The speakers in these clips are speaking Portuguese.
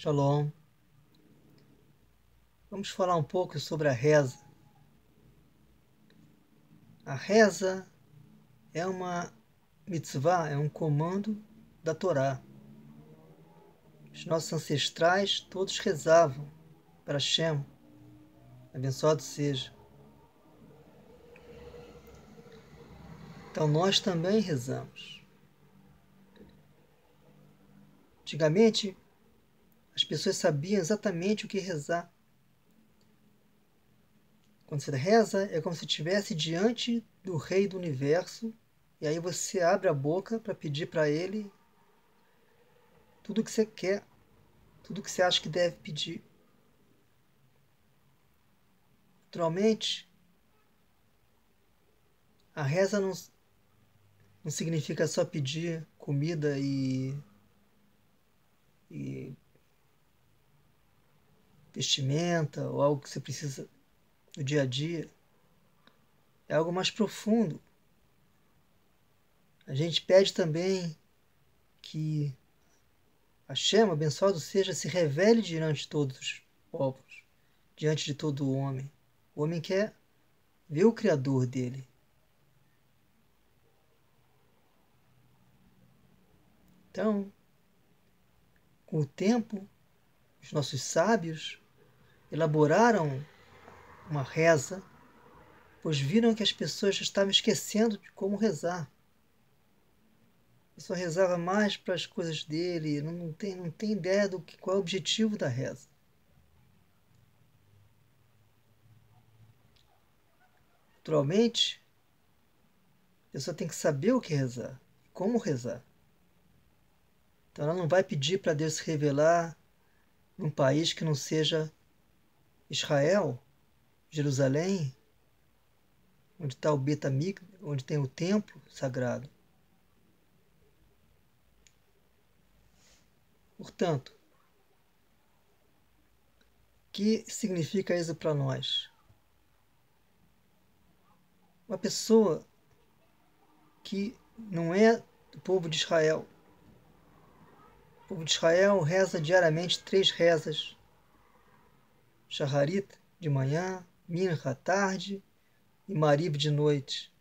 Shalom. Vamos falar um pouco sobre a reza. A reza é uma mitzvah, é um comando da Torá. Os nossos ancestrais todos rezavam para Hashem, abençoado seja. Então nós também rezamos. Antigamente, as pessoas sabiam exatamente o que rezar. Quando você reza, é como se estivesse diante do Rei do Universo, e aí você abre a boca para pedir para ele tudo o que você quer, tudo o que você acha que deve pedir. Naturalmente, a reza não significa só pedir comida e vestimenta ou algo que você precisa no dia a dia. É algo mais profundo. A gente pede também que Hashem, abençoado seja, se revele diante de todos os povos, diante de todo o homem. O homem quer ver o Criador dele. Então, com o tempo, os nossos sábios elaboraram uma reza, pois viram que as pessoas já estavam esquecendo de como rezar. Eu só rezava mais para as coisas dele, não tem ideia do qual é o objetivo da reza. Naturalmente, a pessoa tem que saber o que rezar, como rezar. Então ela não vai pedir para Deus se revelar num país que não seja Israel, Jerusalém, onde está o Bet Amikdash, onde tem o templo sagrado. Portanto, o que significa isso para nós? Uma pessoa que não é do povo de Israel. O povo de Israel reza diariamente 3 rezas. Shacharit de manhã, Mincha à tarde e Mariv de noite.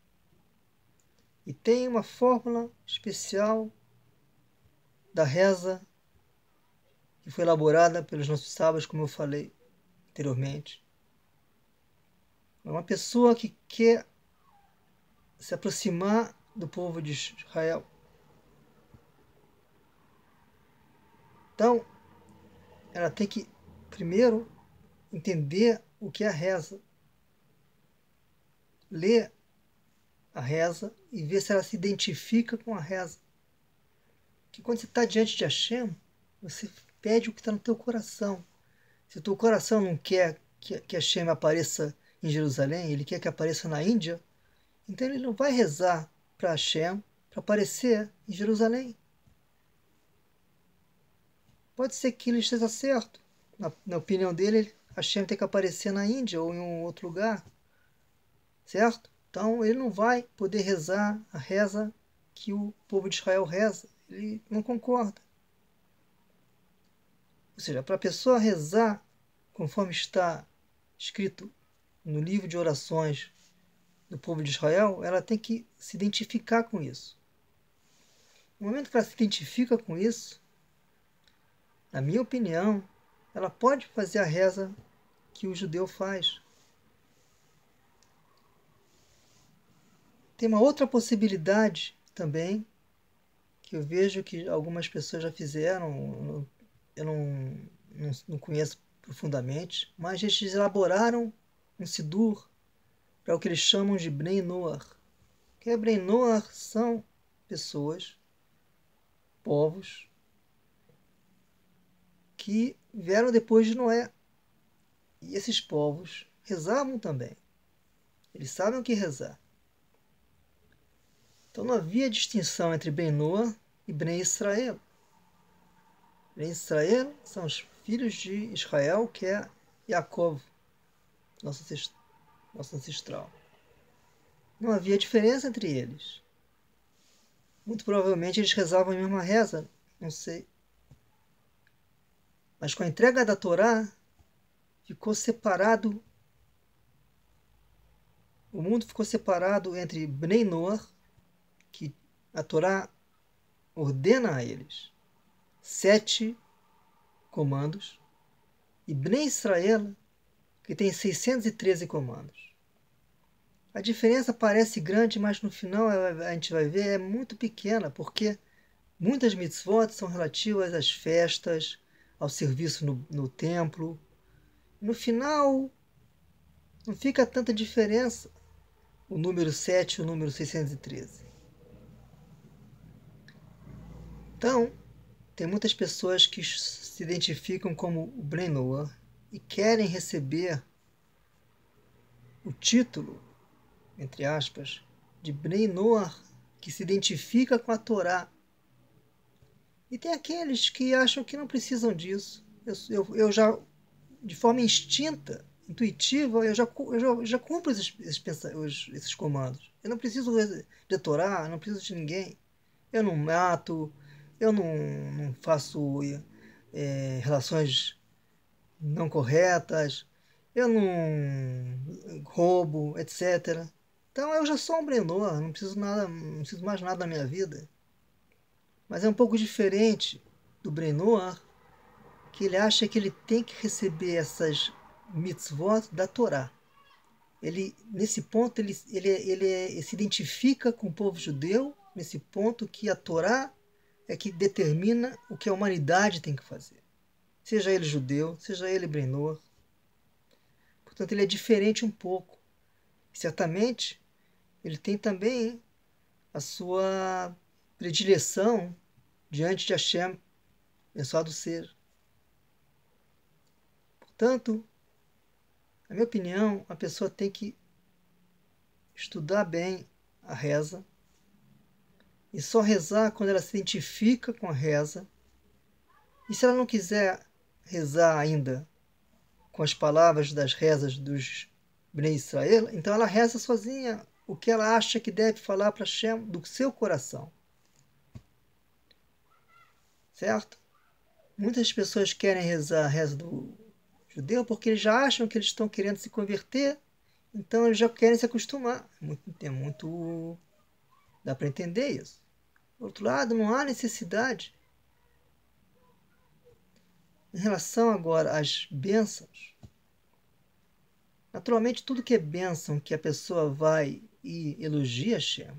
E tem uma fórmula especial da reza que foi elaborada pelos nossos sábios, como eu falei anteriormente. É uma pessoa que quer se aproximar do povo de Israel. Então, ela tem que, primeiro, entender o que é a reza. Ler a reza e ver se ela se identifica com a reza. Que quando você está diante de Hashem, você pede o que está no teu coração. Se o teu coração não quer que Hashem apareça em Jerusalém, ele quer que apareça na Índia, então ele não vai rezar para Hashem para aparecer em Jerusalém. Pode ser que ele esteja certo. Na opinião dele, Hashem tem que aparecer na Índia ou em um outro lugar. Certo? Então ele não vai poder rezar a reza que o povo de Israel reza. Ele não concorda. Ou seja, para a pessoa rezar conforme está escrito no livro de orações do povo de Israel, ela tem que se identificar com isso. No momento que ela se identifica com isso, na minha opinião, ela pode fazer a reza que o judeu faz. Tem uma outra possibilidade também, que eu vejo que algumas pessoas já fizeram, eu não conheço profundamente, mas eles elaboraram um sidur para o que eles chamam de Bnei Noach. Que Bnei Noach são pessoas, povos, que vieram depois de Noé. E esses povos rezavam também. Eles sabem o que rezar. Então não havia distinção entre Bnei Noach e Bnei Israel. Bnei Israel são os filhos de Israel, que é Yaakov, nosso ancestral. Não havia diferença entre eles. Muito provavelmente eles rezavam a mesma reza, não sei. Mas com a entrega da Torá, ficou separado, o mundo ficou separado entre Bnei Noach, que a Torá ordena a eles 7 comandos, e Bnei Israel, que tem 613 comandos. A diferença parece grande, mas no final a gente vai ver é muito pequena, porque muitas mitzvot são relativas às festas, ao serviço no templo. No final, não fica tanta diferença o número 7 e o número 613. Então, tem muitas pessoas que se identificam como o Bnei Noach e querem receber o título, entre aspas, de Bnei Noach, que se identifica com a Torá. E tem aqueles que acham que não precisam disso. Eu já, de forma instinta, intuitiva, eu já cumpro esses comandos. Eu não preciso de Torá, eu não preciso de ninguém. Eu não mato, eu não faço relações não corretas, eu não roubo, etc. Então eu já sou um Brenor, não preciso nada, não preciso mais nada da minha vida. Mas é um pouco diferente do Brenor, que ele acha que ele tem que receber essas mitzvot da Torá. Ele, nesse ponto, ele se identifica com o povo judeu, nesse ponto que a Torá é que determina o que a humanidade tem que fazer. Seja ele judeu, seja ele Brenor. Portanto, ele é diferente um pouco. Certamente, ele tem também a sua predileção diante de Hashem, abençoado seja. Portanto, na minha opinião, a pessoa tem que estudar bem a reza e só rezar quando ela se identifica com a reza. E se ela não quiser rezar ainda com as palavras das rezas dos Bnei Israel, então ela reza sozinha o que ela acha que deve falar para Hashem do seu coração. Certo? Muitas pessoas querem rezar a reza do judeu porque eles já acham que eles estão querendo se converter, então eles já querem se acostumar. Dá para entender isso. Por outro lado, não há necessidade. Em relação agora às bênçãos, naturalmente tudo que é bênção que a pessoa vai e elogia Hashem,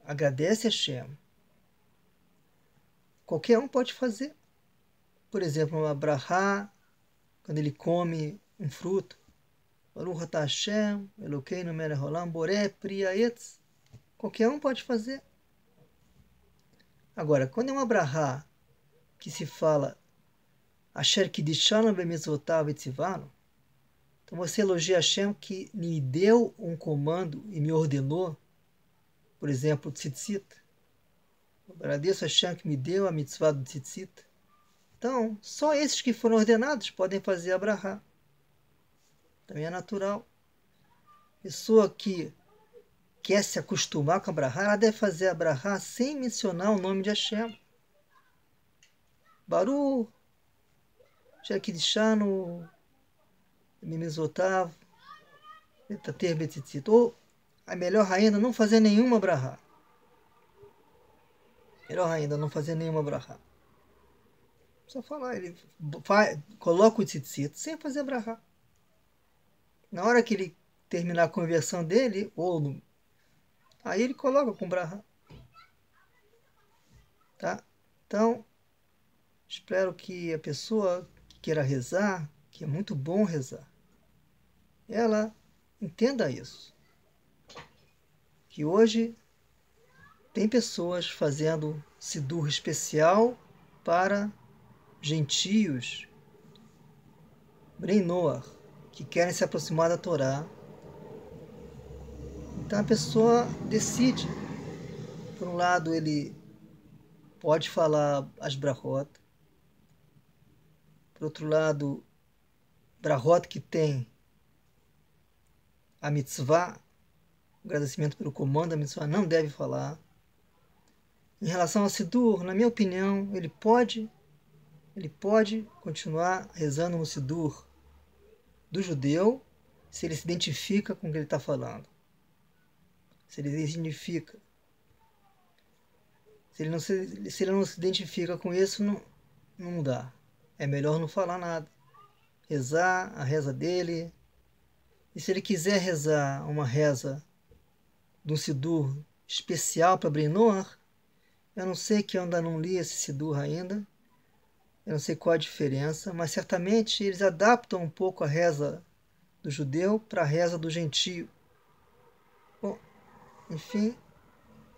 agradece a Hashem, qualquer um pode fazer. Por exemplo, uma brahá, quando ele come um fruto, Baruch atah Hashem, Elokeinu melech haolam, boré pri haetz, qualquer um pode fazer. Agora, quando é uma brahá que se fala Asher kidishanu bemitzvotav etzivanu, então você elogia Hashem que me deu um comando e me ordenou, por exemplo, tzitzit. Eu agradeço a Hashem que me deu a mitzvah do tzitzit. Então, só esses que foram ordenados podem fazer a brahá. Também é natural. Pessoa que quer se acostumar com a brahá, ela deve fazer a brahá sem mencionar o nome de Hashem. Baruch, Shekidishanu, Mimizotav, Tater Betzitzit. Ou, a melhor ainda, não fazer nenhuma brahá. Melhor ainda, não fazer nenhuma brahá. Só falar, ele coloca o tzitzit sem fazer brahá. Na hora que ele terminar a conversão dele, aí ele coloca com brahá. Tá? Então, espero que a pessoa que queira rezar, que é muito bom rezar, ela entenda isso. Que hoje tem pessoas fazendo sidur especial para gentios, Bnei Noach, que querem se aproximar da Torá. Então a pessoa decide. Por um lado, ele pode falar as brachot. Por outro lado, brachot que tem a mitzvah, o agradecimento pelo comando, a mitzvah não deve falar. Em relação ao Sidur, na minha opinião, ele pode continuar rezando no Sidur do judeu se ele se identifica com o que ele está falando. Se ele se identifica. Se ele não se identifica com isso, não dá. É melhor não falar nada. Rezar a reza dele. E se ele quiser rezar uma reza de um Sidur especial para Brenor, eu não sei, que eu ainda não li esse Sidur ainda. Eu não sei qual a diferença, mas certamente eles adaptam um pouco a reza do judeu para a reza do gentio. Bom, enfim,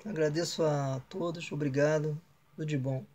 agradeço a todos, obrigado, tudo de bom.